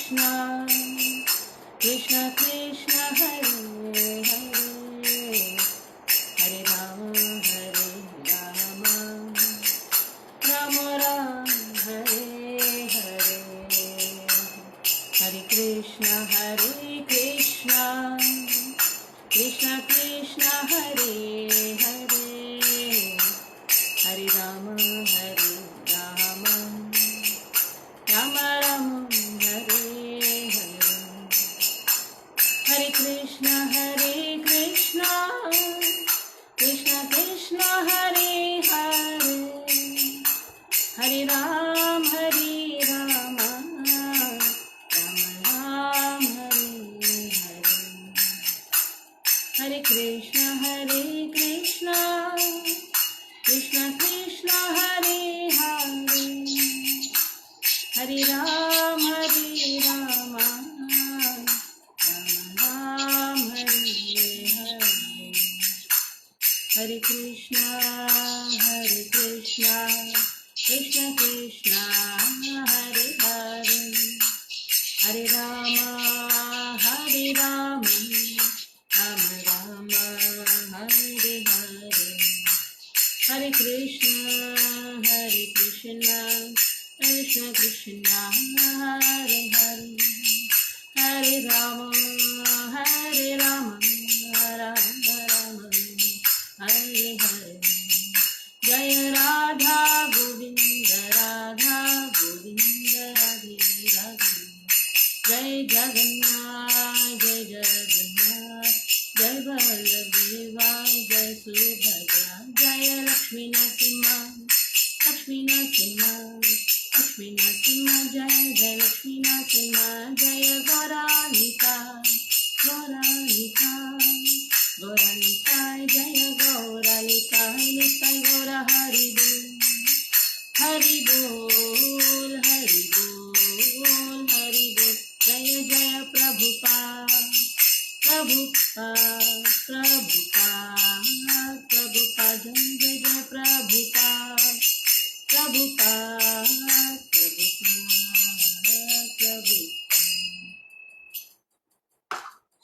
Krishna, Krishna Krishna Hare Hare, Hare Rama Rama Rama Hare Hare, Hare Krishna Krishna Krishna Hare Hare, Hare Rama Rama Rama Hare Hare, Hare Krishna Krishna Krishna Hare Hare, Hare Ram Rama Ram Hare Hare, Hare Krishna Krishna Krishna Hare Hare, Hare Ram Rama Ram Hare Hare, Hare Krishna Krishna Krishna Hare Hare, Hare Rama Rama Hare Hare, Hare Krishna Krishna Krishna Hare Hare, Hare Rama Rama Hare Hare, Jaya Radha Govinda Radhe Radhe, Jai Jagannath Jai Balladeva Jai Subhadra, Jaya Lakshmi Narasimha Jai Lakshmi Narasimha, Jaya Gauranika Jaya Gauranika Nitai Gaura Hari Bol Jaya Jaya Prabhupada Jaya Jaya Prabhupada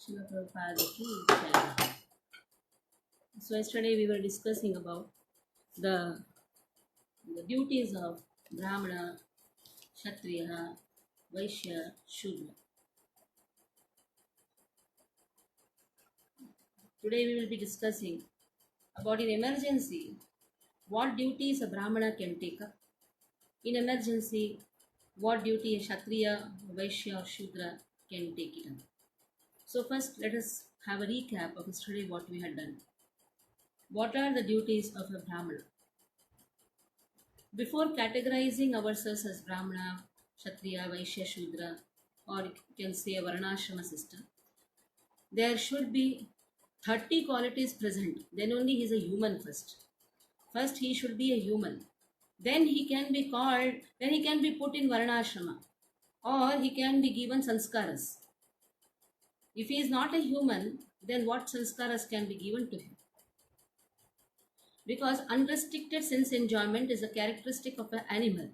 Srila Prabhupada ki jai. So yesterday we were discussing about the duties of Brahmana, Kshatriya, Vaishya, Shudra. Today we will be discussing about in emergency what duties a Brahmana can take up. In emergency, what duty a Kshatriya, Vaishya or Shudra can take it up. So first let us have a recap of yesterday what we had done. What are the duties of a Brahmana? Before categorizing ourselves as Brahmana, Kshatriya, Vaishya, Shudra, or you can say a Varnashrama system, there should be 30 qualities present. Then only he is a human first. First he should be a human. Then he can be put in Varnashrama, or he can be given sanskaras. If he is not a human, then what sanskaras can be given to him? Because unrestricted sense enjoyment is a characteristic of an animal.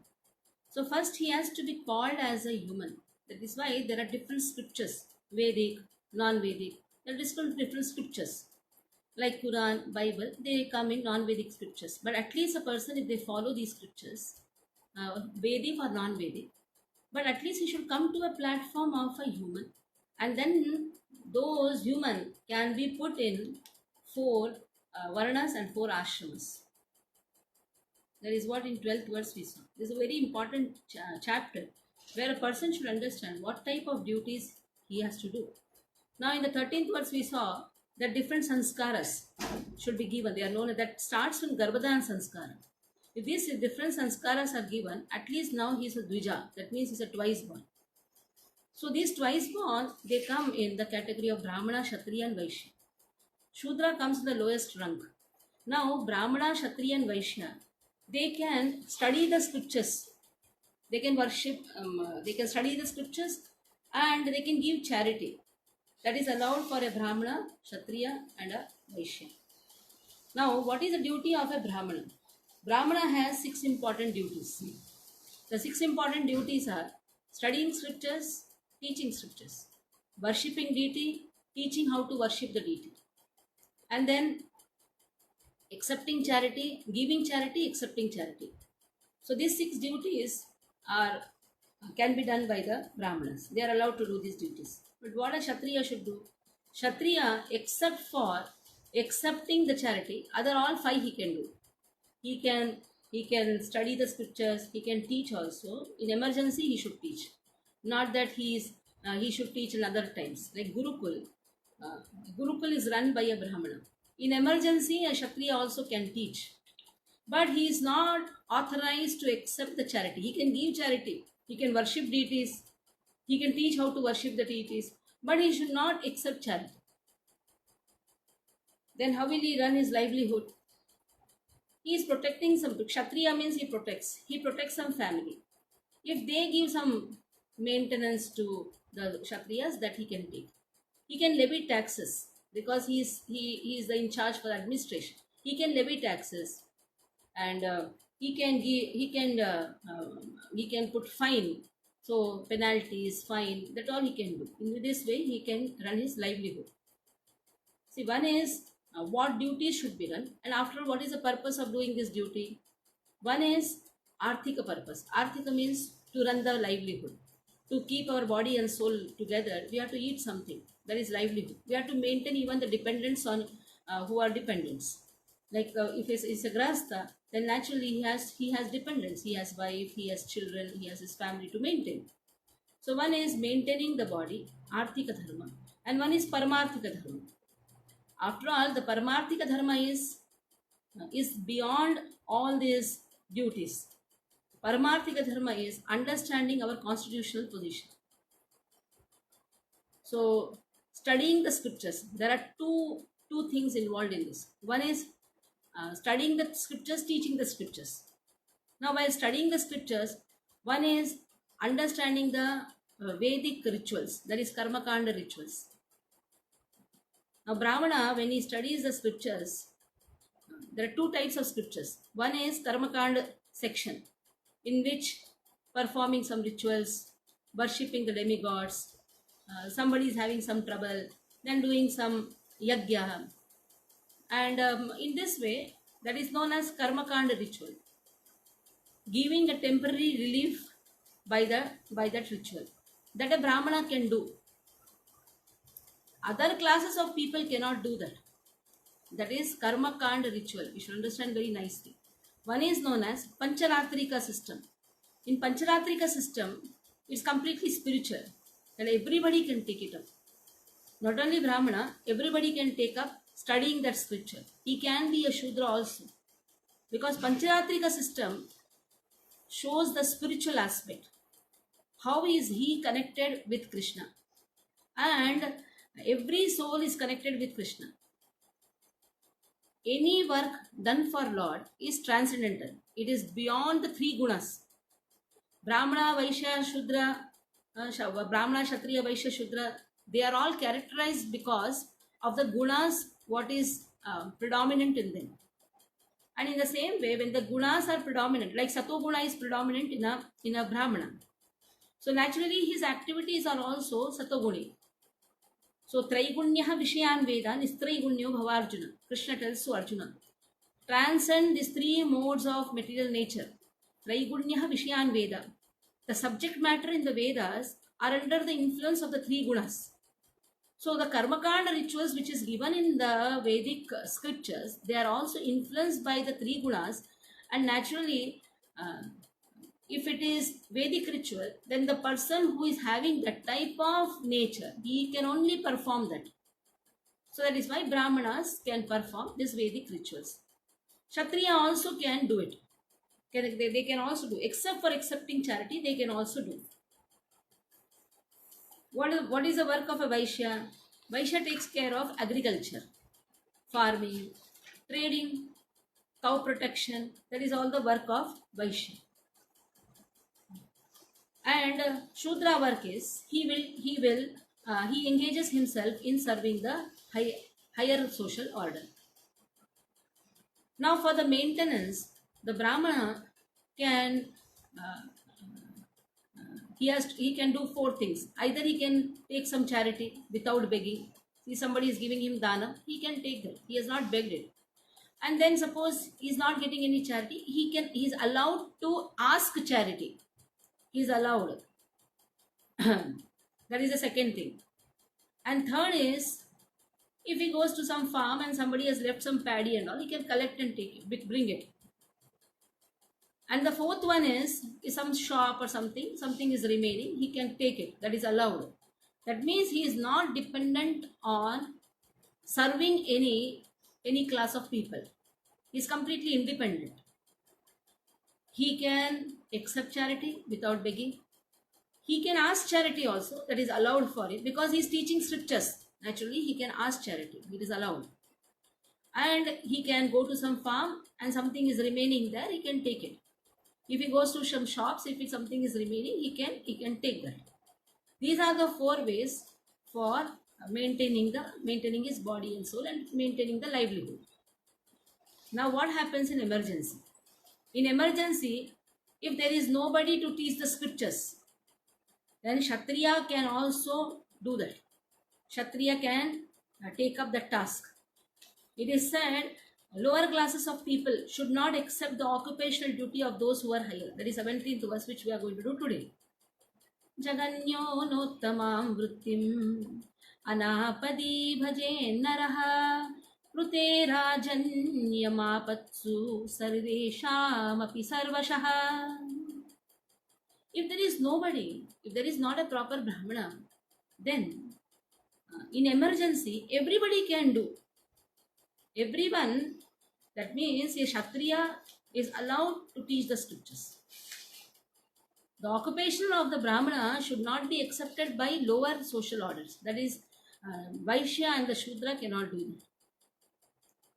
So first he has to be called as a human. That is why there are different scriptures, Vedic, non-Vedic. There are different scriptures. Like Quran, Bible, they come in non-Vedic scriptures. But at least a person, if they follow these scriptures, Vedic or non-Vedic, but at least he should come to a platform of a human. And then those human can be put in 4 Varnas and 4 Ashramas. That is what in 12th verse we saw. This is a very important chapter where a person should understand what type of duties he has to do. Now in the 13th verse we saw that different sanskaras should be given. They are known, that starts from Garbhadan sanskara. If these different sanskaras are given, at least now he is a Dvija. That means he is a twice born. So these twice born, they come in the category of Brahmana, Kshatriya and Vaishya. Shudra comes in the lowest rank. Now Brahmana, Kshatriya and Vaishya, they can study the scriptures. They can worship, they can study the scriptures and they can give charity. That is allowed for a Brahmana, Kshatriya and a Vaishya. Now, what is the duty of a Brahmana? Brahmana has 6 important duties. The 6 important duties are studying scriptures, teaching scriptures. Worshipping deity, teaching how to worship the deity. And then accepting charity, giving charity, accepting charity. So these six duties are can be done by the Brahmanas. They are allowed to do these duties. But what a Kshatriya should do? Kshatriya, except for accepting the charity, other all five he can do. He can he can study the scriptures. He can teach also. In emergency, he should teach. Not that he should teach in other times like Gurukul. Uh, Gurukul is run by a Brahmana. In emergency, a Kshatriya also can teach, but he is not authorized to accept the charity. He can give charity, he can worship deities, he can teach how to worship the deities, but he should not accept charity. Then how will he run his livelihood? He is protecting some. Kshatriya means he protects some family. If they give some maintenance to the Kshatriyas, that he can take. He can levy taxes because he is the in charge for administration. He can levy taxes, and he can put fine, so penalties, fine, that all he can do. In this way he can run his livelihood. See, one is what duties should be run, and after, what is the purpose of doing this duty? One is arthika purpose. Arthika means to run the livelihood. To keep our body and soul together, we have to eat something. That is livelihood. We have to maintain even the dependents on who are dependents. Like if it's a grasta, then naturally he has dependents. He has wife, he has children, he has his family to maintain. So one is maintaining the body, arthika dharma, and one is paramarthika dharma. After all, the paramarthika dharma is beyond all these duties. Paramarthika dharma is understanding our constitutional position. So, studying the scriptures, there are two things involved in this. One is studying the scriptures, teaching the scriptures. Now, while studying the scriptures, one is understanding the Vedic rituals, that is Karma Kanda rituals. Now, Brahmana, when he studies the scriptures, there are two types of scriptures. One is Karmakanda section, in which performing some rituals, worshipping the demigods, somebody is having some trouble, then doing some yagya. And in this way, that is known as Karmakanda ritual, giving a temporary relief by that ritual. That a Brahmana can do. Other classes of people cannot do that. That is karma kanda ritual. We should understand very nicely. One is known as Pancharatrika system. In Pancharatrika system, it's completely spiritual, and everybody can take it up. Not only Brahmana, everybody can take up studying that scripture. He can be a Shudra also, because Pancharatrika system shows the spiritual aspect. How is he connected with Krishna? And every soul is connected with Krishna. Any work done for Lord is transcendental. It is beyond the three gunas. Brahmana, Vaishya, Shudra, Brahmana, Kshatriya, Vaishya, Shudra, they are all characterized because of the gunas, what is predominant in them. And in the same way, when the gunas are predominant, like Sato Guna is predominant in a Brahmana, so naturally his activities are also Satoguni. So Traigunya Vishayan Veda Nistraigunyo Bhavarjuna. Krishna tells to Arjuna, transcend these three modes of material nature. Traigunya Vishayan Veda. The subject matter in the Vedas are under the influence of the three gunas. So the Karmakanda rituals which is given in the Vedic scriptures, they are also influenced by the three gunas, and naturally if it is Vedic ritual, then the person who is having that type of nature, he can only perform that. So that is why Brahmanas can perform these Vedic rituals. Kshatriya also can do it. They can also do, except for accepting charity, they can also do. What is the work of a Vaishya? Vaishya takes care of agriculture, farming, trading, cow protection. That is all the work of Vaishya. And Shudra work is he engages himself in serving the higher social order. Now for the maintenance, the Brahmana can he can do four things. Either he can take some charity without begging. See, somebody is giving him dana, he can take that. He has not begged it. And then suppose he is not getting any charity, he is allowed to ask charity. He is allowed. That is the second thing. And third is, if he goes to some farm and somebody has left some paddy and all, he can collect and take it, bring it. And the fourth one is some shop or something is remaining, he can take it. That is allowed. That means he is not dependent on serving any class of people. He is completely independent. He can accept charity without begging. He can ask charity also, that is allowed for it, because he is teaching scriptures. Naturally, he can ask charity, it is allowed. And he can go to some farm and something is remaining there, he can take it. If he goes to some shops, if something is remaining, he can take that. These are the four ways for maintaining his body and soul and maintaining the livelihood. Now, what happens in emergency? In emergency, if there is nobody to teach the scriptures, then Kshatriya can also do that. Kshatriya can take up the task. It is said, lower classes of people should not accept the occupational duty of those who are higher. That is 17th verse, which we are going to do today. Jaganyo nottamam vrittim anapadi bhaje naraha prute rajanyamapatsu sarvesham api sarvashaha. If there is nobody, if there is not a proper Brahmana, then in emergency, everybody can do. Everyone, that means a Kshatriya is allowed to teach the scriptures. The occupation of the Brahmana should not be accepted by lower social orders. That is, Vaishya and the Shudra cannot do that.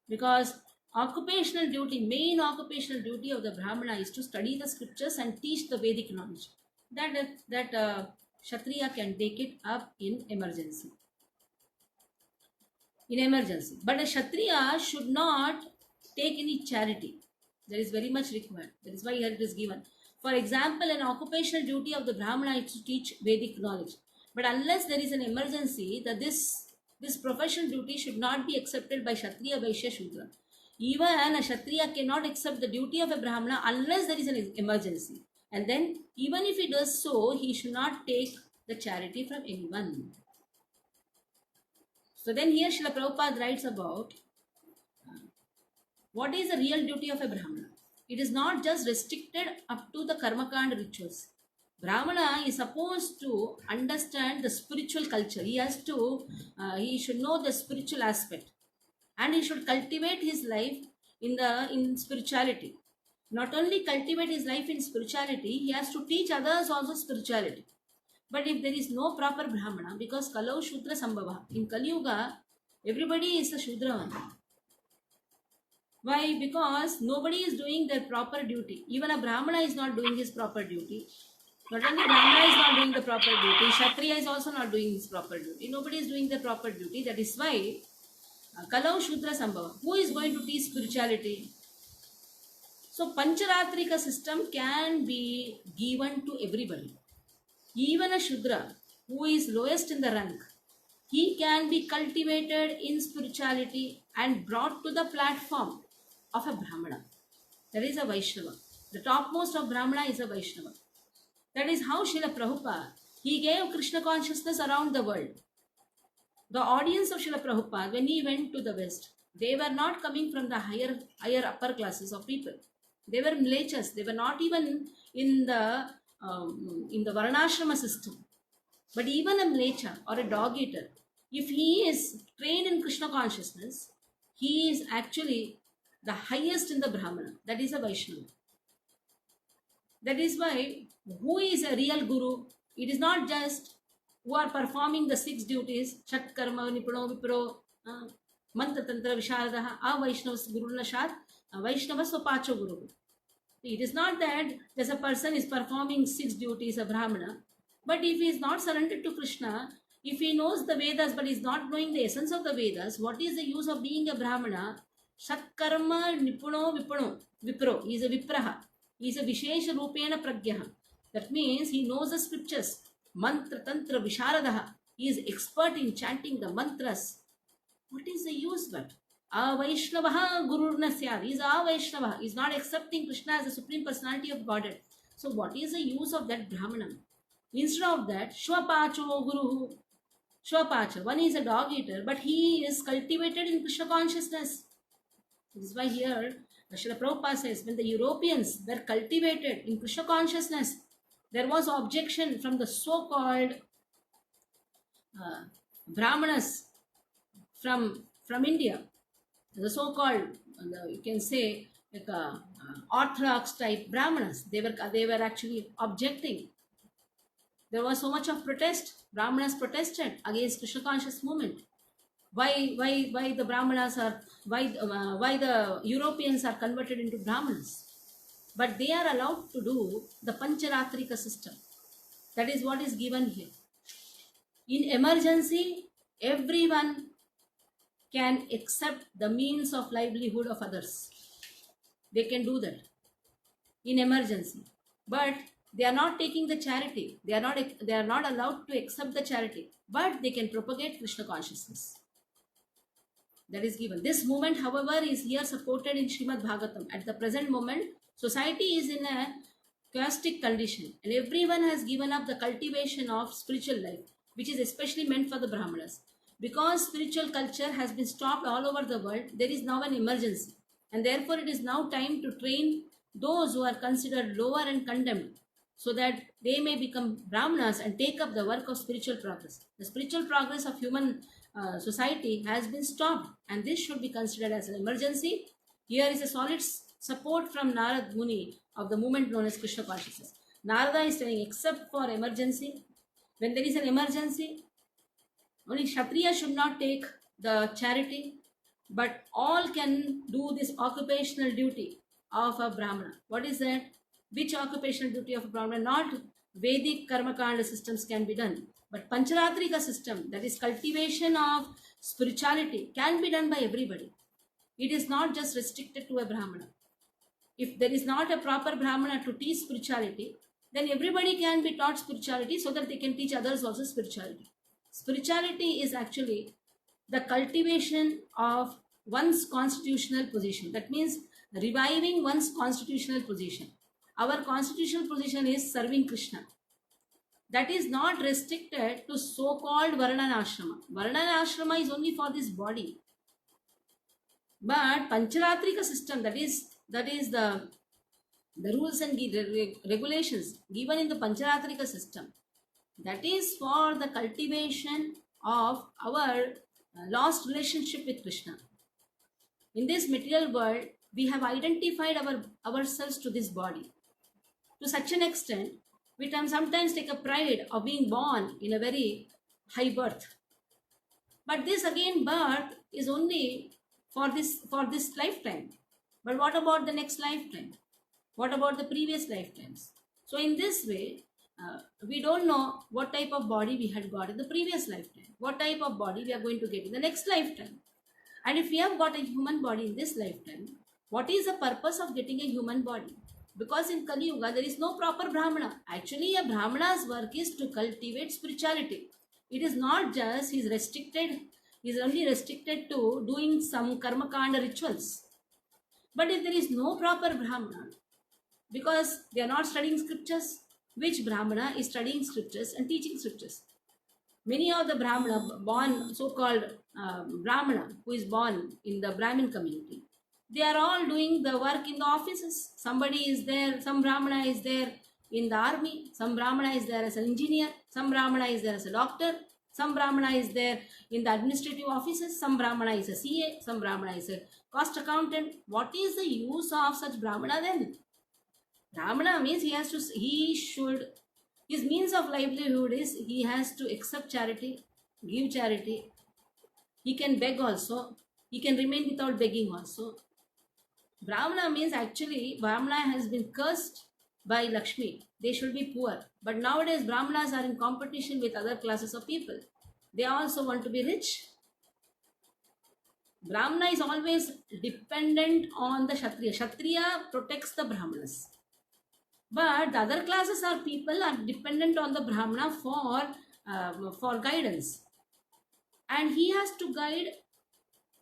Because occupational duty, main occupational duty of the Brahmana is to study the scriptures and teach the Vedic knowledge. That Kshatriya can take it up in emergency. In emergency. But a Kshatriya should not take any charity. That is very much required. That is why here it is given. For example, an occupational duty of the Brahmana is to teach Vedic knowledge. But unless there is an emergency, that this professional duty should not be accepted by Kshatriya, Vaishya, Shudra. Even a Kshatriya cannot accept the duty of a Brahmana unless there is an emergency. And then, even if he does so, he should not take the charity from anyone. So then here Srila Prabhupada writes about what is the real duty of a Brahmana. It is not just restricted up to the Karmakanda rituals. Brahmana is supposed to understand the spiritual culture. He should know the spiritual aspect. And he should cultivate his life in spirituality. Not only cultivate his life in spirituality, he has to teach others also spirituality. But if there is no proper Brahmana, because Kalau Shudra Sambhava, in Kali Yuga, everybody is a Shudra one. Why? Because nobody is doing their proper duty. Even a Brahmana is not doing his proper duty. Not only Brahmana is not doing the proper duty, Kshatriya is also not doing his proper duty. Nobody is doing the proper duty. That is why Kalau Shudra Sambhava. Who is going to teach spirituality? So Pancharatrika system can be given to everybody. Even a Shudra who is lowest in the rank, he can be cultivated in spirituality and brought to the platform of a Brahmana. That is a Vaishnava. The topmost of Brahmana is a Vaishnava. That is how Srila Prabhupada, he gave Krishna consciousness around the world. The audience of Srila Prabhupada, when he went to the West, they were not coming from the higher upper classes of people. They were mlechas. They were not even in the Varnashrama system. But even a mlecha or a dog eater, if he is trained in Krishna consciousness, he is actually the highest in the Brahmana. That is a Vaishnava. That is why, who is a real guru? It is not just who are performing the 6 duties, Shat Karma, Nipuno, Vipro, Mantra Tantra, Visharadaha, Vaishnavas Guru Nashat, Vaishnavas Pacho Guru. It is not that there's a person is performing 6 duties, a Brahmana, but if he is not surrendered to Krishna, if he knows the Vedas but is not knowing the essence of the Vedas, what is the use of being a Brahmana? Shat Karma, Nipuno, Vipro. He is a Vipraha. He is a Vishesha Rupena Pragyaha. That means he knows the scriptures. Mantra Tantra Visharadaha. He is expert in chanting the mantras. What is the use but? Avaishnavaha Gururna Syad. He is Avaishnavaha. He is not accepting Krishna as the Supreme Personality of Godhead. So what is the use of that Brahmana? Instead of that, Shwapacho Guruhu. Shwapacha. One is a dog eater, but he is cultivated in Krishna consciousness. This is why here Srila Prabhupada says, when the Europeans were cultivated in Krishna consciousness, there was objection from the so-called Brahmanas from India, the so-called you can say like orthodox type Brahmanas. They were actually objecting. There was so much of protest. Brahmanas protested against Krishna conscious movement. Why the Brahmanas are why the Europeans are converted into Brahmanas, but they are allowed to do the Pancharatrika system. That is what is given here. In emergency, everyone can accept the means of livelihood of others. They can do that in emergency, but they are not taking the charity. They are not allowed to accept the charity, but they can propagate Krishna consciousness. That is given. This movement, however, is here supported in Srimad Bhagavatam. At the present moment, society is in a chaotic condition, and everyone has given up the cultivation of spiritual life, which is especially meant for the Brahmanas. Because spiritual culture has been stopped all over the world, there is now an emergency, and therefore it is now time to train those who are considered lower and condemned, so that they may become Brahmanas and take up the work of spiritual progress. The spiritual progress of human society has been stopped, and this should be considered as an emergency. Here is a solid support from Narad Muni of the movement known as Krishna consciousness. Narada is telling, except for emergency, when there is an emergency, only Kshatriya should not take the charity, but all can do this occupational duty of a Brahmana. What is that? Which occupational duty of a Brahmana? Not Vedic Karmakanda systems can be done, but Pancharatrika system, that is cultivation of spirituality, can be done by everybody. It is not just restricted to a Brahmana. If there is not a proper Brahmana to teach spirituality, then everybody can be taught spirituality so that they can teach others also spirituality. Spirituality is actually the cultivation of one's constitutional position. That means reviving one's constitutional position. Our constitutional position is serving Krishna. That is not restricted to so-called Varna and Ashrama. Varna and Ashrama is only for this body. But Pancharatrika system, that is the rules and regulations given in the Pancharatrika system, that is for the cultivation of our lost relationship with Krishna. In this material world, we have identified ourselves to this body. To such an extent, we can sometimes take a pride of being born in a very high birth. But this again, birth is only for this lifetime. But what about the next lifetime? What about the previous lifetimes? So in this way, we don't know what type of body we had got in the previous lifetime, what type of body we are going to get in the next lifetime. And if we have got a human body in this lifetime, what is the purpose of getting a human body? Because in Kali Yuga, there is no proper Brahmana. Actually, a Brahmana's work is to cultivate spirituality. It is not just he is only restricted to doing some karmakanda rituals. But if there is no proper Brahmana, because they are not studying scriptures, which Brahmana is studying scriptures and teaching scriptures? Many of the Brahmana born, so-called Brahmana, who is born in the Brahmin community, they are all doing the work in the offices. Somebody is there, some Brahmana is there in the army, some Brahmana is there as an engineer, some Brahmana is there as a doctor, some Brahmana is there in the administrative offices, some Brahmana is a CA, some Brahmana is a cost accountant. What is the use of such Brahmana then? Brahmana means his means of livelihood is he has to accept charity, give charity. He can beg also. He can remain without begging also. Brahmana means actually Brahmana has been cursed by Lakshmi. They should be poor. But nowadays Brahmanas are in competition with other classes of people. They also want to be rich. Brahmana is always dependent on the Kshatriya. Kshatriya protects the Brahmanas. But the other classes are people are dependent on the Brahmana for guidance, and he has to guide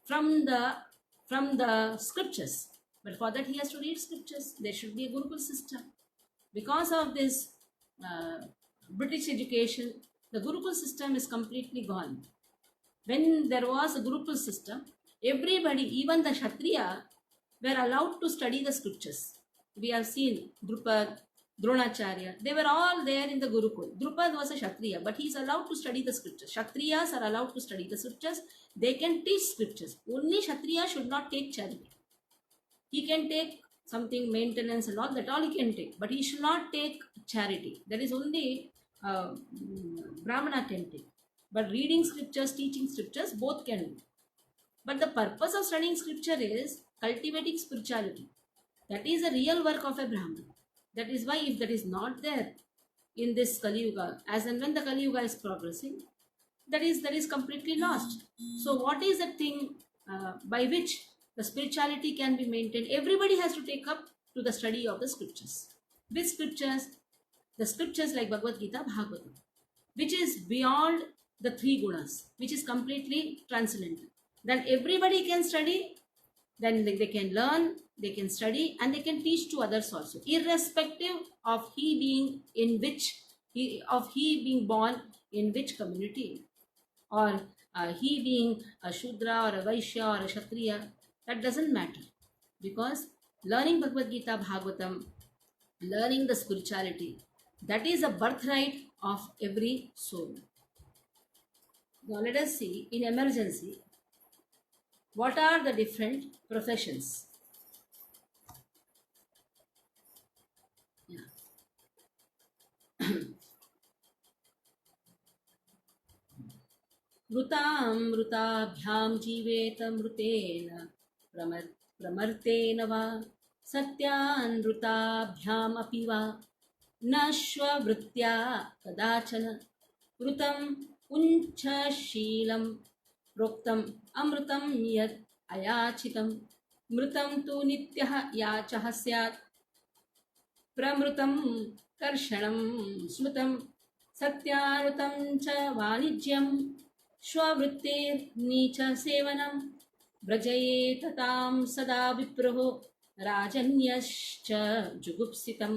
from the scriptures. But for that he has to read scriptures. There should be a Gurukul system. Because of this uh, British education, the Gurukul system is completely gone. When there was a Gurukul system, everybody, even the Kshatriya, were allowed to study the scriptures. We have seen Drupad, Dronacharya, they were all there in the Gurukul. Drupad was a Kshatriya, but he is allowed to study the scriptures. Kshatriyas are allowed to study the scriptures. They can teach scriptures. Only Kshatriya should not take charity. He can take something, maintenance and all that, all he can take, but he should not take charity. That is only Brahmana can take. But reading scriptures, teaching scriptures, both can do. But the purpose of studying scripture is cultivating spirituality. That is the real work of a Brahman. That is why if that is not there in this Kali Yuga, as and when the Kali Yuga is progressing, that is completely lost. So what is the thing by which the spirituality can be maintained? Everybody has to take up to the study of the scriptures. Which scriptures? The scriptures like Bhagavad Gita, Bhagavatam, which is beyond the three gunas, which is completely transcendental. Then everybody can study, then they can learn, they can study, and they can teach to others also, irrespective of he being born in which community, or he being a Shudra or a Vaishya or a Kshatriya. That doesn't matter, because learning Bhagavad Gita, Bhagavatam, learning the spirituality, that is a birthright of every soul. Now let us see in emergency what are the different professions. Yeah. मृतामृताभ्यां जीवेत मृतेन प्रमर्तेन वा सत्यानृताभ्यामपि वा न श्ववृत्त्या कदाचन मृतम् उञ्चशीलं प्रोक्तम् अमृतं यत् अयाचितं मृतं तु नित्यः याचः स्यात् प्रमृतं कर्षणं स्मृतं सत्यानृतं च वाणिज्यं स्ववृत्तेर्नीच सेवनं व्रजयेत तां सदा विप्रो राजन्यश्च जुगुप्सितं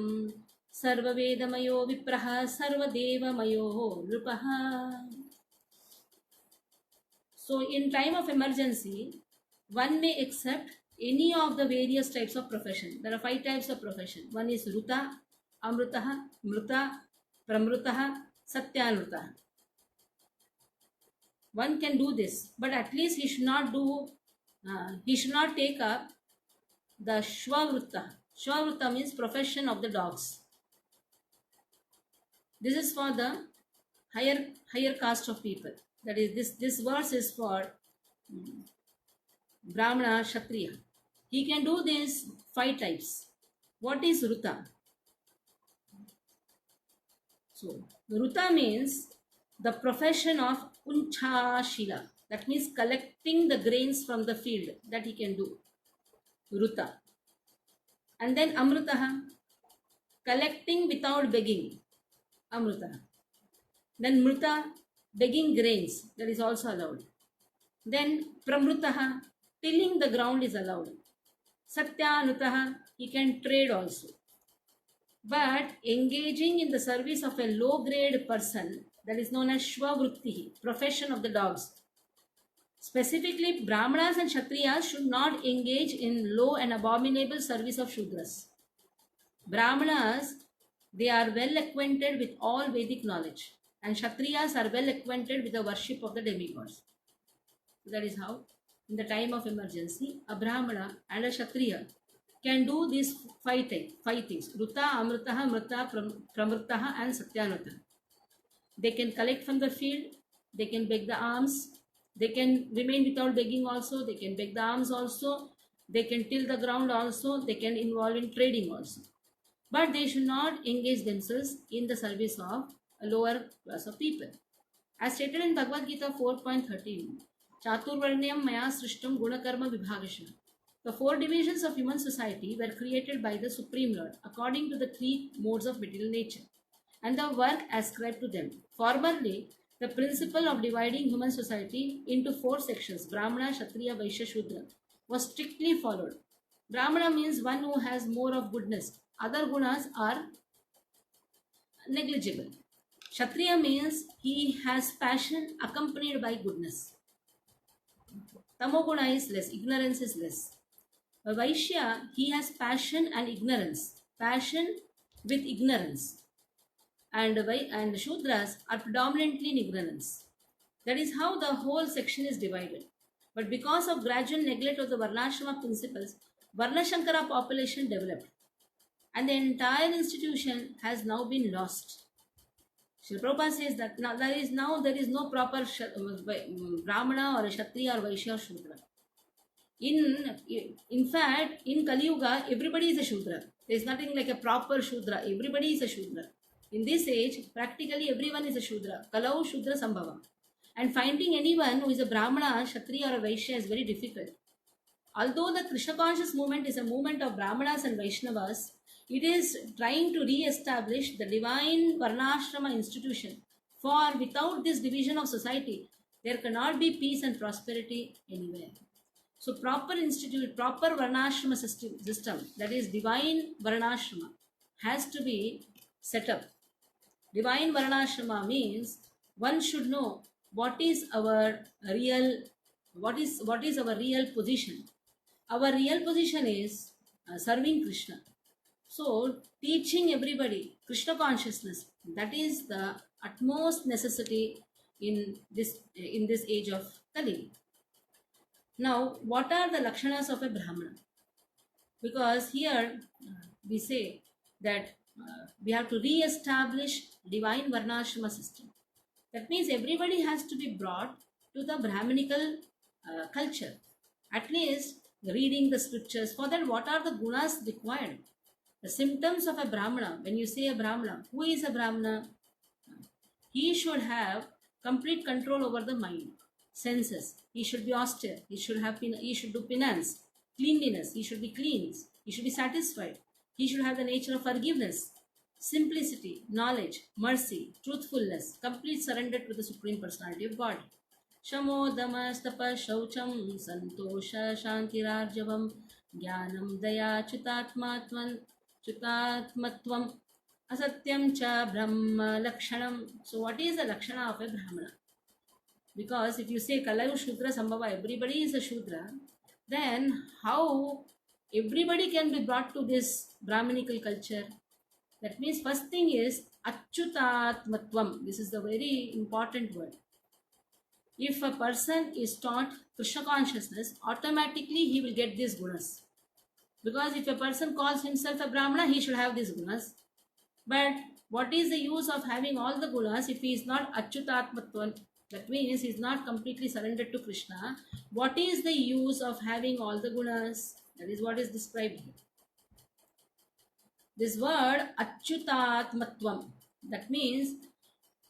सर्ववेदमयो विप्रः सर्वदेवमयो नृपः. So in time of emergency, one may accept any of the various types of profession. There are 5 types of profession. One is Ruta, Amrutah, Mruta, Pramrutah, Satyanrutah. One can do this, but at least he should not take up the Shwavruta. Shwavruta means profession of the dogs. This is for the higher caste of people. That is, this verse is for Brahmana, Kshatriya. He can do these 5 types. What is Ruta? So, Ruta means the profession of Unchashila. That means collecting the grains from the field. That he can do. Ruta. And then Amrutaha, collecting without begging. Amrutaha. Then Mruta, begging grains. That is also allowed. Then Pramrutaha, tilling the ground is allowed. Satyanutaha, he can trade also. But engaging in the service of a low grade person, that is known as Shwavrutti, profession of the dogs. Specifically, Brahmanas and Kshatriyas should not engage in low and abominable service of Shudras. Brahmanas, they are well acquainted with all Vedic knowledge, and Kshatriyas are well acquainted with the worship of the demigods. So that is how, in the time of emergency, a Brahmana and a Kshatriya can do these 5 things: Ruta, Amrutaha, Mrita, Pramrutaha, and Satyanrutaha. They can collect from the field, they can beg the alms, they can remain without begging also, they can beg the alms also, they can till the ground also, they can involve in trading also. But they should not engage themselves in the service of a lower class of people. As stated in Bhagavad Gita 4.13, Chaturvarnyam maya srishtam gunakarma vibhagasha. The four divisions of human society were created by the Supreme Lord according to the three modes of material nature and the work ascribed to them. Formerly, the principle of dividing human society into four sections, Brahmana, Kshatriya, Vaishya, Shudra, was strictly followed. Brahmana means one who has more of goodness. Other gunas are negligible. Kshatriya means he has passion accompanied by goodness. Tamoguna is less, ignorance is less. A Vaishya, he has passion and ignorance. Passion with ignorance. And Shudras are predominantly in ignorance. That is how the whole section is divided. But because of gradual neglect of the Varnashrama principles, Varnashankara population developed. And the entire institution has now been lost. Srila Prabhupada says that now there is no proper Brahmana or a Kshatriya or Vaishya or Shudra. In fact, in Kali Yuga, everybody is a Shudra. There is nothing like a proper Shudra. Everybody is a Shudra. In this age, practically everyone is a Shudra. Kalau Shudra Sambhava. And finding anyone who is a Brahmana, Kshatriya or a Vaishya is very difficult. Although the Krishna conscious movement is a movement of Brahmanas and Vaishnavas, it is trying to re-establish the divine Varnashrama institution. For without this division of society, there cannot be peace and prosperity anywhere. So proper Varnashrama system, that is divine Varnashrama, has to be set up. Divine Varnashrama means one should know what is our real position. Our real position is serving Krishna. So teaching everybody Krishna consciousness, that is the utmost necessity in this age of Kali. Now, what are the lakshanas of a Brahmana? Because here we say that we have to re-establish divine Varnashrama system. That means everybody has to be brought to the Brahminical culture. At least reading the scriptures. For that, what are the gunas required? The symptoms of a Brahmana. When you say a Brahmana, who is a Brahmana? He should have complete control over the mind, senses. He should be austere. He should do penance, cleanliness. He should be clean. He should be satisfied. He should have the nature of forgiveness, simplicity, knowledge, mercy, truthfulness, complete surrender to the Supreme Personality of God. Shamo Damastapa Shaucham Santosha Shantirarjavam Jnanam Daya Chutatmatvam Asatyam Cha Brahma Lakshanam. So what is the Lakshana of a Brahmana? Because if you say Kalayu Shudra Sambhava, everybody is a Shudra, then how everybody can be brought to this Brahminical culture? That means first thing is Achyutatmatvam. This is the very important word. If a person is taught Krishna consciousness, automatically he will get these gunas. Because if a person calls himself a Brahmana, he should have these gunas. But what is the use of having all the gunas if he is not Achyutatmatvam? That means he is not completely surrendered to Krishna. What is the use of having all the gunas? That is what is described here. This word Achyutatmatvam, that means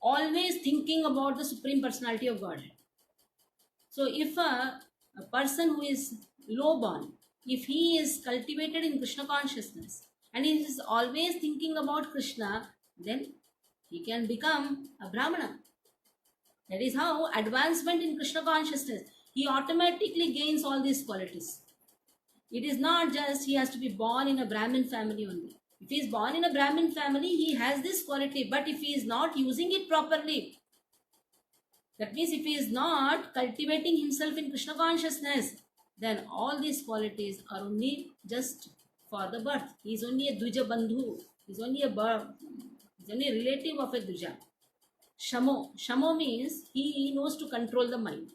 always thinking about the Supreme Personality of Godhead. So if a person who is low born, if he is cultivated in Krishna consciousness and he is always thinking about Krishna, then he can become a Brahmana. That is how advancement in Krishna consciousness, he automatically gains all these qualities. It is not just he has to be born in a Brahmin family only. If he is born in a Brahmin family, he has this quality. But if he is not using it properly, that means if he is not cultivating himself in Krishna consciousness, then all these qualities are only just for the birth. He is only a Dvija Bandhu. He is only a relative of a Dvija. Shamo means he knows to control the mind.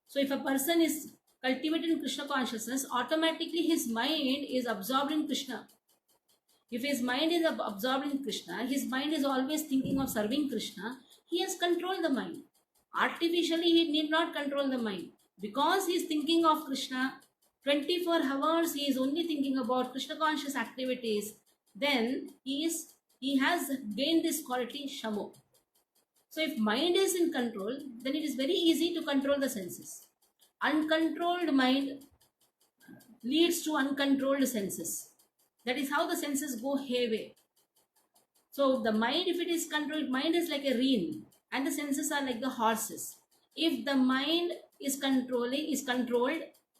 So if a person is cultivated in Krishna consciousness, automatically his mind is absorbed in Krishna. If his mind is absorbed in Krishna, his mind is always thinking of serving Krishna, he has controlled the mind. Artificially, he need not control the mind. Because he is thinking of Krishna, 24 hours he is only thinking about Krishna conscious activities, then he has gained this quality Shamo. So if mind is in control, then it is very easy to control the senses. Uncontrolled mind leads to uncontrolled senses. That is how the senses go hayway. So the mind, if it is controlled, mind is like a rein, and the senses are like the horses. If the mind is controlled,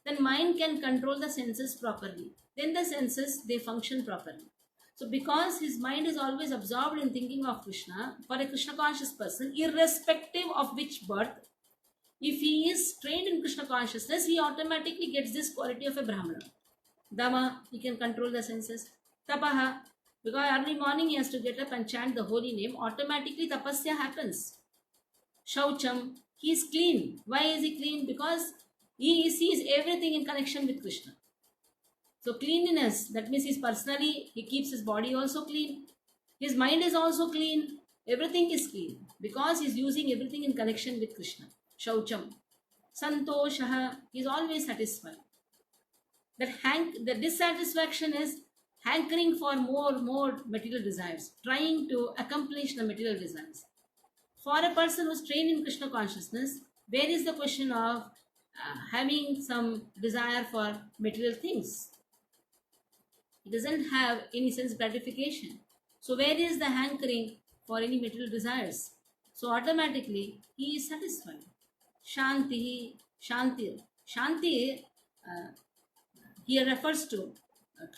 then mind can control the senses properly. Then the senses they function properly. So because his mind is always absorbed in thinking of Krishna, for a Krishna conscious person, irrespective of which birth, if he is trained in Krishna consciousness, he automatically gets this quality of a Brahmana. Dama, he can control the senses. Tapaha, because early morning he has to get up and chant the holy name, automatically tapasya happens. Shaucham, he is clean. Why is he clean? Because he sees everything in connection with Krishna. So cleanliness, that means he's personally, he keeps his body also clean. His mind is also clean. Everything is clean because he's using everything in connection with Krishna. Shaucham. Santoshaha, he's always satisfied. The dissatisfaction is hankering for more material desires, trying to accomplish the material desires. For a person who's trained in Krishna consciousness, where is the question of having some desire for material things? He doesn't have any sense gratification. So where is the hankering for any material desires? So automatically he is satisfied. Shanti, Shanti. Shanti here refers to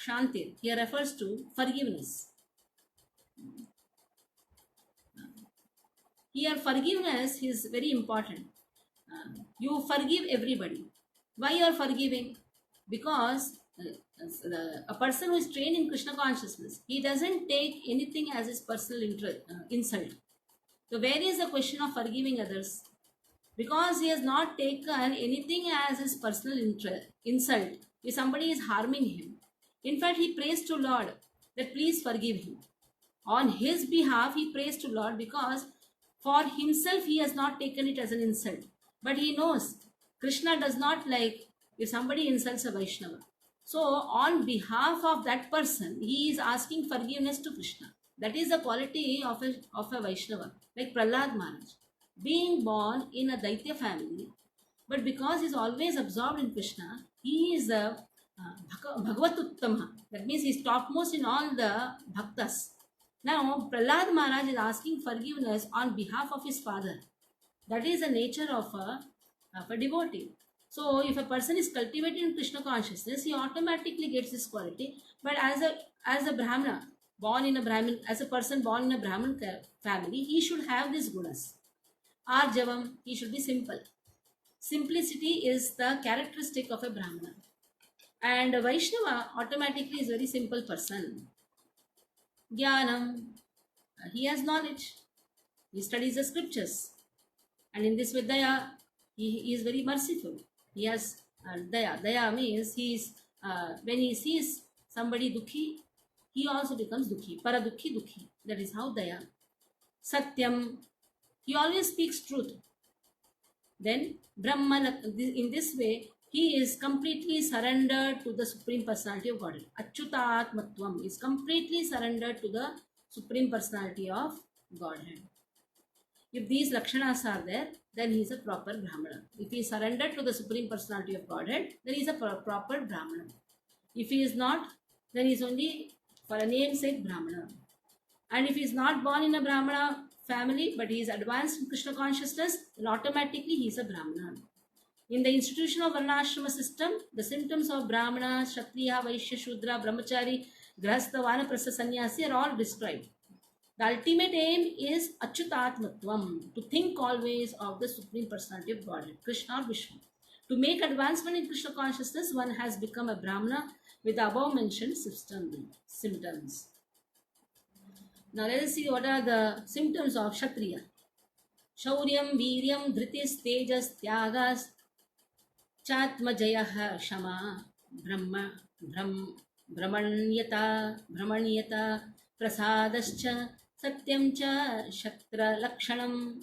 Shanti. Here refers to forgiveness. Here forgiveness is very important. You forgive everybody. Why you are forgiving? Because a person who is trained in Krishna consciousness, he doesn't take anything as his personal insult. So where is the question of forgiving others? Because he has not taken anything as his personal insult. If somebody is harming him, in fact, he prays to Lord that please forgive him. On his behalf, he prays to Lord because for himself he has not taken it as an insult. But he knows Krishna does not like if somebody insults a Vaishnava. So on behalf of that person, he is asking forgiveness to Krishna. That is the quality of a Vaishnava, like Prahlad Maharaj. Being born in a Daitya family, but because he is always absorbed in Krishna, he is a Bhagavat Uttama. That means he is topmost in all the bhaktas. Now, Prahlad Maharaj is asking forgiveness on behalf of his father. That is the nature of a devotee. So, if a person is cultivated in Krishna consciousness, he automatically gets this quality. But as a Brahmana, born in a Brahmin, as a person born in a Brahmin family, he should have these gunas. Arjavam, he should be simple. Simplicity is the characteristic of a Brahmana. And a Vaishnava automatically is a very simple person. Jnanam, he has knowledge. He studies the scriptures. And in this Vidya, he is very merciful. He has Daya. Daya means when he sees somebody dukhi, he also becomes dukhi. Paradukhi dukhi. That is how Daya. Satyam, he always speaks truth. Then Brahman, in this way, he is completely surrendered to the Supreme Personality of Godhead. Achyutatmatvam is completely surrendered to the Supreme Personality of Godhead. If these lakshanas are there, then he is a proper Brahmana. If he is surrendered to the Supreme Personality of Godhead, then he is a proper Brahmana. If he is not, then he is only for a namesake Brahmana. And if he is not born in a Brahmana family, but he is advanced in Krishna consciousness, then automatically he is a Brahmana. In the institution of Varnashrama system, the symptoms of Brahmana, Kshatriya, Vaishya, Shudra, Brahmachari, Grahastha, Vanaprastha, Sannyasi are all described. The ultimate aim is Achyutatmatvam, to think always of the Supreme Personality of Godhead, Krishna or Vishnu. To make advancement in Krishna consciousness, one has become a Brahmana with the above mentioned symptoms. Now let us see what are the symptoms of Kshatriya. Shauryam, Viryam, Dhritis, Tejas, Tyagas, Chatmajayah, Shama, Brahmanyata, Prasadascha, Satyam cha, Shatra Lakshanam.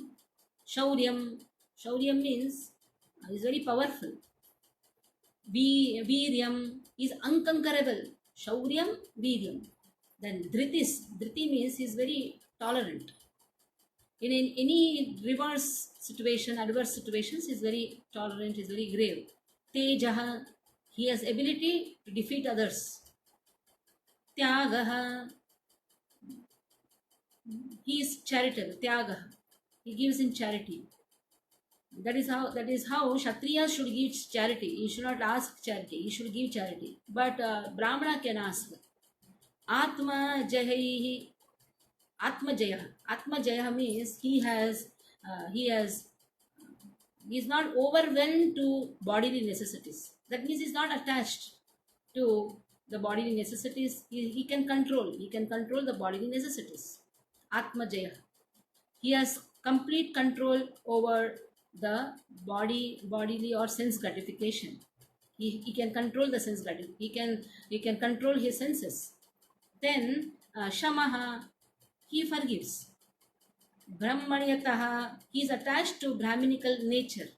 Shauryam means is very powerful. Viryam is unconquerable. Shauryam, Viryam. Then Dhriti means he is very tolerant. In any adverse situations, he is very tolerant, he is very grave. Tejaha, He has ability to defeat others. Tyagaha, he is charitable. Tyagaha, he gives in charity. That is how Kshatriya should give charity. He should not ask charity. He should give charity. But Brahmana can ask. Atma Jayahi. Atma Jaya. Atma Jaya means he is not overwhelmed to bodily necessities. That means he is not attached to the bodily necessities. He can control. He can control the bodily necessities. Atma Jaya. He has complete control over the bodily or sense gratification. He can control the sense gratification. He can control his senses. Then Shamaha, he forgives. Brahmanyataha, he is attached to Brahminical nature.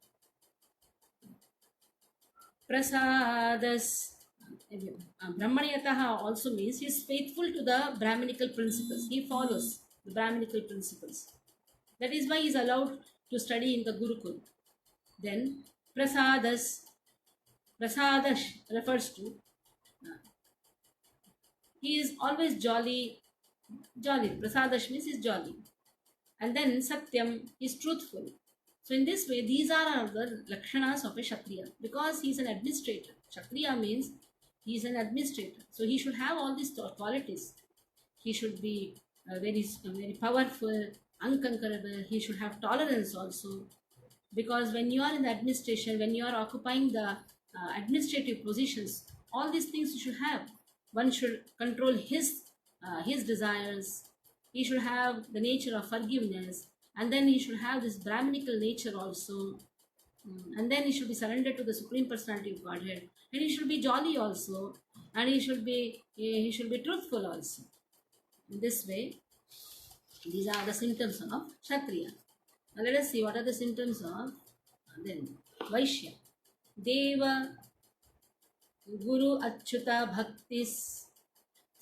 Prasadas, Brahmanyataha also means he is faithful to the Brahminical principles. He follows the Brahminical principles. That is why he is allowed to study in the Gurukul. Then Prasadash refers to he is always jolly. Prasadash means he is jolly. And then Satyam is truthful. So in this way, these are the lakshanas of a Kshatriya, because he is an administrator. Kshatriya means he is an administrator. So he should have all these qualities. He should be very powerful, unconquerable. He should have tolerance also. Because when you are in the administration, when you are occupying the administrative positions, all these things you should have. One should control his desires. He should have the nature of forgiveness, and then he should have this Brahminical nature also. And then he should be surrendered to the Supreme Personality of Godhead, and he should be jolly also, and he should be truthful also. In this way, these are the symptoms of Kshatriya. Now let us see what are the symptoms of then Vaishya. Deva, Guru, Achyuta, Bhaktis,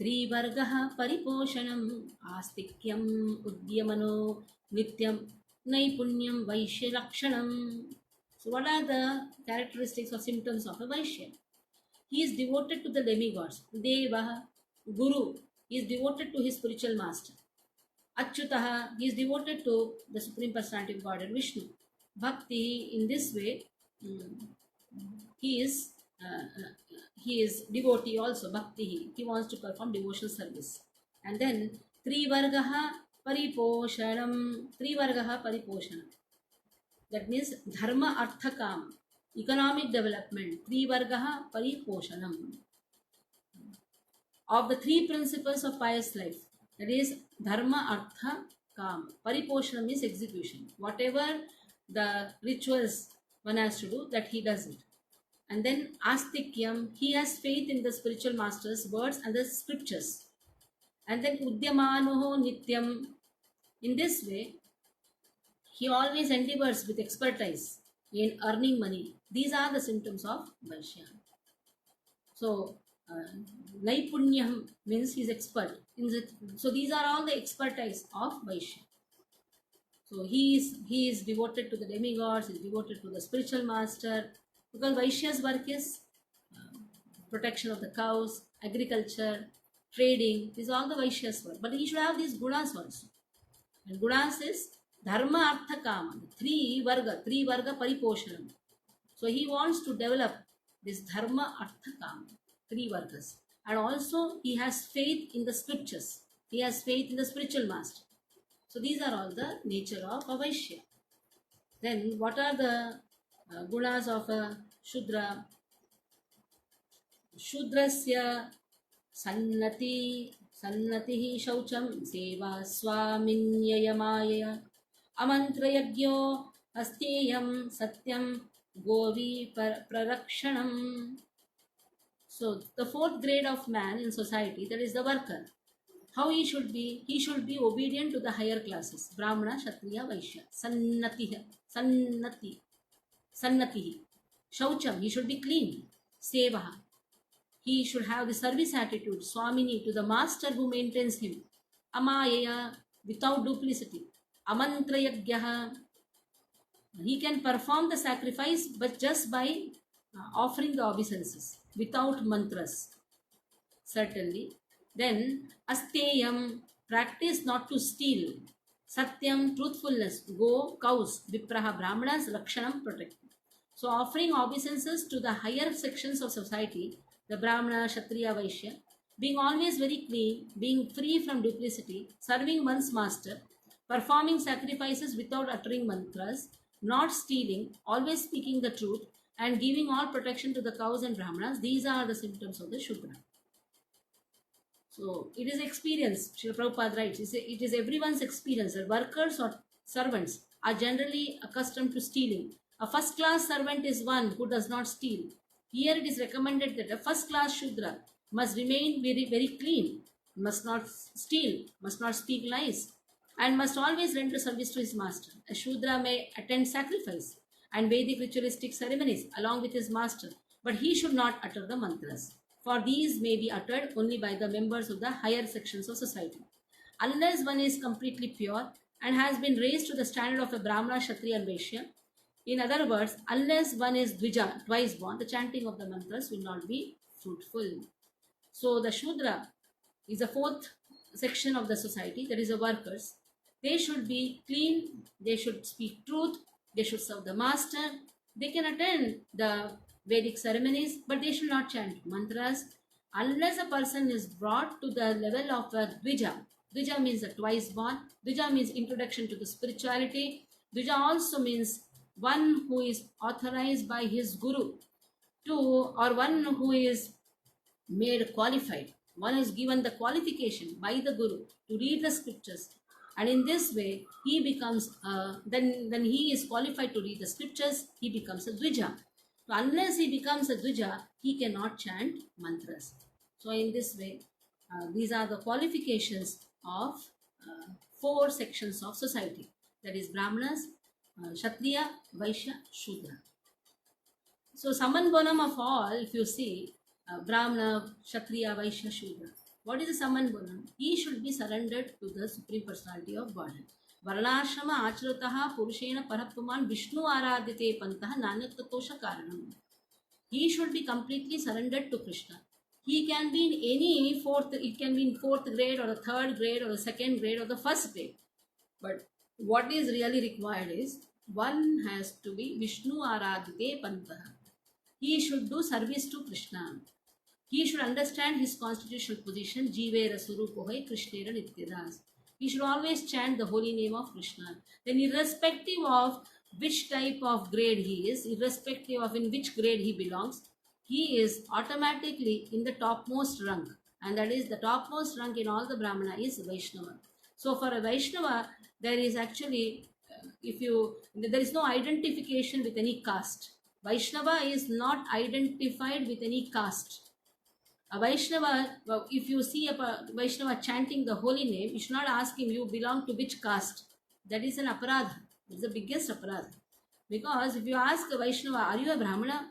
Trivargaha, Pariposhanam, Astikyam, Udyamano, Nityam, Naipunyam, Vaishya Lakshanam. So what are the characteristics or symptoms of a Vaishya? He is devoted to the demigods. Deva, Guru, he is devoted to his spiritual master. Achyutaha, he is devoted to the Supreme Personality of Godhead, Vishnu. Bhakti, in this way, he is devotee also. Bhakti, he wants to perform devotional service. And then Trivargaha Pariposhanam. Trivargaha Pariposhanam. That means Dharma Artha Kama, economic development. Trivargaha Pariposhanam. Of the three principles of pious life, that is Dharma Artha Kama. Pariposhanam means execution. Whatever the rituals one has to do, that he does it. And then Astikyam, he has faith in the spiritual master's words and the scriptures. And then Udyamanoho Nityam, in this way, he always endeavors with expertise in earning money. These are the symptoms of Vaishya. So, Naipunyam means he is expert. So, these are all the expertise of Vaishya. So, he is devoted to the demigods, he is devoted to the spiritual master, because Vaishya's work is protection of the cows, agriculture, trading. These are all the Vaishya's work. But he should have these gunas also. And gunas is Dharma Artha Kama, three varga Pariposhanam. So he wants to develop this Dharma Artha Kama, three vargas. And also he has faith in the scriptures. He has faith in the spiritual master. So these are all the nature of a Vaishya. Then what are the gunas of a Shudra? Shudrasya Sannatihi Shaucham Seva Swaminyayamaya Amantrayagyo Asteyam Satyam Govi Prarakshanam. So the fourth grade of man in society, that is the worker. How he should be? He should be obedient to the higher classes. Brahmana, Kshatriya, Vaishya. Sannatihi. Shaucham, he should be clean. Sevaha. He should have the service attitude. Swamini, to the master who maintains him. Amayaya, without duplicity. Amantrayagyaha, he can perform the sacrifice but just by offering the obeisances without mantras, certainly. Then asteyam, practice not to steal. Satyam, truthfulness, go, cows, vipraha, brahmanas, rakshanam, protect. So offering obeisances to the higher sections of society, the Brahmana, Kshatriya, Vaishya, being always very clean, being free from duplicity, serving one's master, performing sacrifices without uttering mantras, not stealing, always speaking the truth, and giving all protection to the cows and Brahmanas, these are the symptoms of the Shudra. So it is experience. Srila Prabhupada writes, it is everyone's experience that workers or servants are generally accustomed to stealing. A first class servant is one who does not steal. Here it is recommended that a first class Shudra must remain very, very clean, must not steal, must not speak lies, and must always render service to his master. A Shudra may attend sacrifice and Vedic ritualistic ceremonies along with his master, but he should not utter the mantras, for these may be uttered only by the members of the higher sections of society. Unless one is completely pure and has been raised to the standard of a Brahmana, Kshatriya, and Vaishya, in other words, unless one is Dvija, twice born, the chanting of the mantras will not be fruitful. So the Shudra is the fourth section of the society, that is the workers. They should be clean, they should speak truth, they should serve the master, they can attend the Vedic ceremonies, but they should not chant mantras unless a person is brought to the level of a Dvija. Dvija means a twice born, Dvija means introduction to the spirituality, Dvija also means one who is authorized by his guru to, or one who is made qualified. One is given the qualification by the guru to read the scriptures, and in this way he becomes then he is qualified to read the scriptures. He becomes a Dvija. So unless he becomes a Dvija, he cannot chant mantras. So in this way, these are the qualifications of four sections of society. That is Brahmanas, Kshatriya, Vaishya, Shudra. So Saman Bonam of all, if you see, Brahmana, Kshatriya, Vaishya, Shudra. What is the Saman Bonam? He should be surrendered to the Supreme Personality of Godhead. Varnashrama acharataha purushena parapuman Vishnu aradhyate pantaha nanyattatosha karanam. He should be completely surrendered to Krishna. He can be in any fourth, it can be in fourth grade or a third grade or a second grade or the first grade. But what is really required is one has to be Vishnu aradhyate pantaha. He should do service to Krishna. He should understand his constitutional position, Jivera Surupohai Krishnera Nityadas. He should always chant the holy name of Krishna. Then irrespective of which type of grade he is, irrespective of in which grade he belongs, he is automatically in the topmost rung. And that is the topmost rung in all the Brahmana is Vaishnava. So for a Vaishnava, there is actually, there is no identification with any caste. Vaishnava is not identified with any caste. A Vaishnava, if you see a Vaishnava chanting the holy name, you should not ask him, you belong to which caste. That is an aparadha. It's the biggest aparadha. Because if you ask a Vaishnava, are you a Brahmana?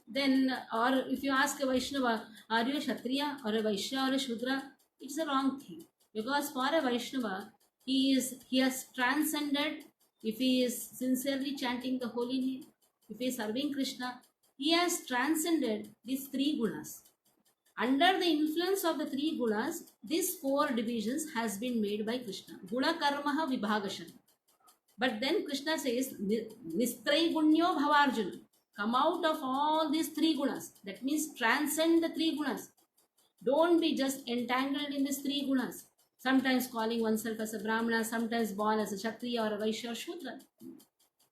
Then, or if you ask a Vaishnava, are you a Kshatriya or a Vaishya or a Shudra? It's a wrong thing. Because for a Vaishnava, he has transcended, if he is sincerely chanting the holy name, if he is serving Krishna, he has transcended these three gunas. Under the influence of the three gunas, these four divisions has been made by Krishna. Guna karmaha vibhagashan. But then Krishna says, Nistrai gunyo bhavarjuna. Come out of all these three gunas. That means transcend the three gunas. Don't be just entangled in these three gunas. Sometimes calling oneself as a Brahmana, sometimes born as a Kshatriya or a Vaishya or Shudra.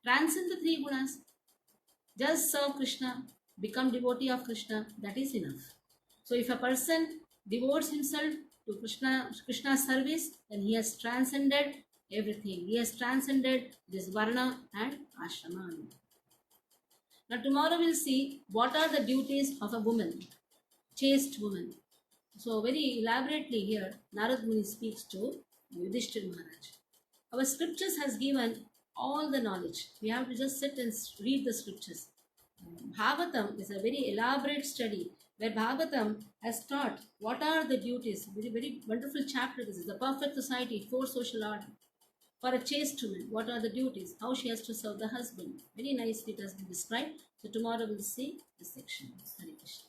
Transcend the three gunas. Just serve Krishna, become devotee of Krishna, that is enough. So if a person devotes himself to Krishna's service, then he has transcended everything. He has transcended this Varna and Ashrama. Now tomorrow we'll see what are the duties of a woman, chaste woman. So very elaborately here, Narad Muni speaks to Yudhishthira Maharaj. Our scriptures has given all the knowledge. We have to just sit and read the scriptures. Bhagavatam is a very elaborate study where Bhagavatam has taught what are the duties. Very, very wonderful chapter. This is the perfect society, four social order. For a chaste woman, what are the duties? How she has to serve the husband? Very nicely it has been described. So tomorrow we'll see this section. Hare Krishna.